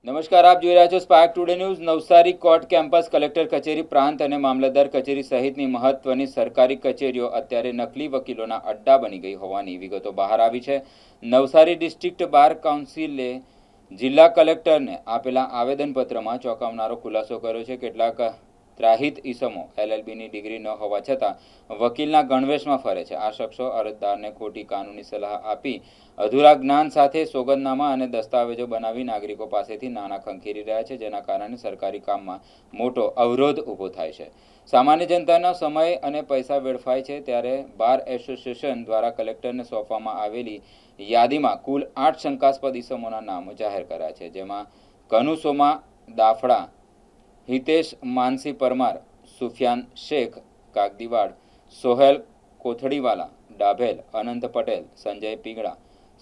નમસ્કાર, આપ જોઈ રહ્યા છો spark today news. Navsari court campus, collector કચેરી પ્રાંત અને મામલતદાર કચેરી સહિતની મહત્વની સરકારી કચેરીઓ અત્યારે નકલી વકીલોના અડ્ડા બની ગઈ હોવાની વિગતો બહાર આવી છે। નવસારી ડિસ્ટ્રિક્ટ બાર કાઉન્સિલે જિલ્લા કલેક્ટરને આપેલા આવેદનપત્રમાં ચોંકાવનારો ખુલાસો કર્યો છે। કેટલાક ત્રાહિત ઈસમો LLBની ડિગ્રી ન હોવા છતાં વકીલના ગણવેશમાં ફરે છે। આ શખ્સો અરજદારને ખોટી કાનૂની સલાહ આપી અધૂરા જ્ઞાન સાથે સોગંદનામા અને દસ્તાવેજો બનાવી નાગરિકો પાસેથી નાણાં ખંખેરી રહ્યા છે, જેના કારણે સરકારી કામમાં મોટો અવરોધ ઊભો થાય છે। સામાન્ય જનતાનો સમય અને પૈસા વેડફાય છે, ત્યારે બાર એસોસિએશન દ્વારા કલેક્ટરને સોંપવામાં આવેલી યાદીમાં કુલ 8 શંકાસ્પદ ઈસમોના નામો જાહેર કર્યા છે, જેમાં કનુસોમા દાફડા, હિતેશ માનસી પરમાર, સુફિયાન શેખ કાગદીવાડ, સોહેલ કોથળીવાલા ડાભેલ, અનંત પટેલ, સંજય પીગળા,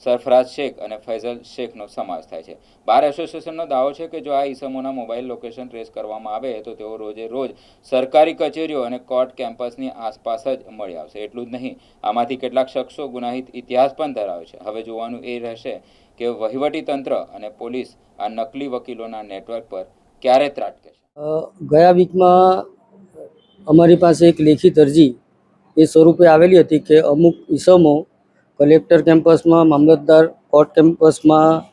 સરફરાજ શેખ અને ફૈઝલ શેખનો સમાવેશ થાય છે। બાર એસોસિએશનનો દાવો છે કે જો આ ઈસમોના મોબાઈલ લોકેશન ટ્રેસ કરવામાં આવે તો તેઓ રોજે રોજ સરકારી કચેરીઓ અને કોર્ટ કેમ્પસની આસપાસ જ મળી આવશે। એટલું જ નહીં, આમાંથી કેટલાક શખ્સો ગુનાહિત ઇતિહાસ પણ ધરાવે છે। હવે જોવાનું એ રહેશે કે વહીવટીતંત્ર અને પોલીસ આ નકલી વકીલોના નેટવર્ક પર ક્યારે ત્રાટકે છે। ગયા વીકમાં અમારી પાસે એક લેખિત અરજી એ સ્વરૂપે આવેલી હતી કે અમુક ઈસમો કલેક્ટર કેમ્પસમાં, મામલતદાર કોર્ટ કેમ્પસમાં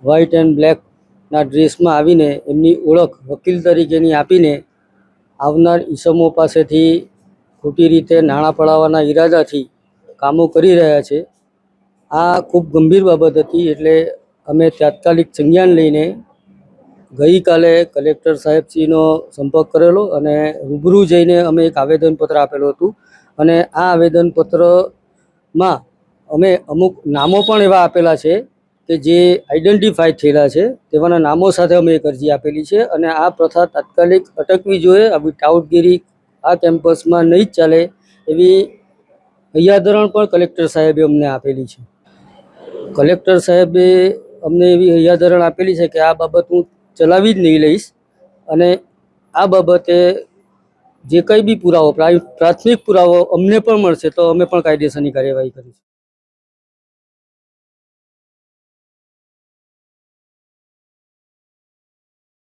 વ્હાઇટ એન્ડ બ્લેકના ડ્રેસમાં આવીને એમની ઓળખ વકીલ તરીકેની આપીને આવનાર ઈસમો પાસેથી ખોટી રીતે નાણાં પડાવવાના ઈરાદાથી કામો કરી રહ્યા છે। આ ખૂબ ગંભીર બાબત હતી, એટલે અમે તાત્કાલિક સંજ્ઞાન લઈને ગઈકાલે કલેક્ટર સાહેબશ્રીનો સંપર્ક કરેલો અને રૂબરૂ જઈને અમે એક આવેદનપત્ર આપેલું હતું। અને આ આવેદનપત્રમાં અમે અમુક નામો પણ એવા આપેલા છે કે જે આઈડેન્ટિફાઈ થયેલા છે, તેવાના નામો સાથે અમે એક અરજી આપેલી છે। અને આ પ્રથા તાત્કાલિક અટકવી જોઈએ। આવી ટાઉટગીરી આ કેમ્પસમાં નહીં જ ચાલે એવી હૈયાધરણ પણ કલેક્ટર સાહેબે અમને આપેલી છે। કલેક્ટર સાહેબે અમને એવી હૈયાધરણ આપેલી છે કે આ બાબત હું ચલાવી જ નહીં લઈશ, અને આ બાબતે જે કંઈ બી પુરાવો, પ્રાથમિક પુરાવો અમને પણ મળશે તો અમે પણ કાયદેસરની કાર્યવાહી કરીશું।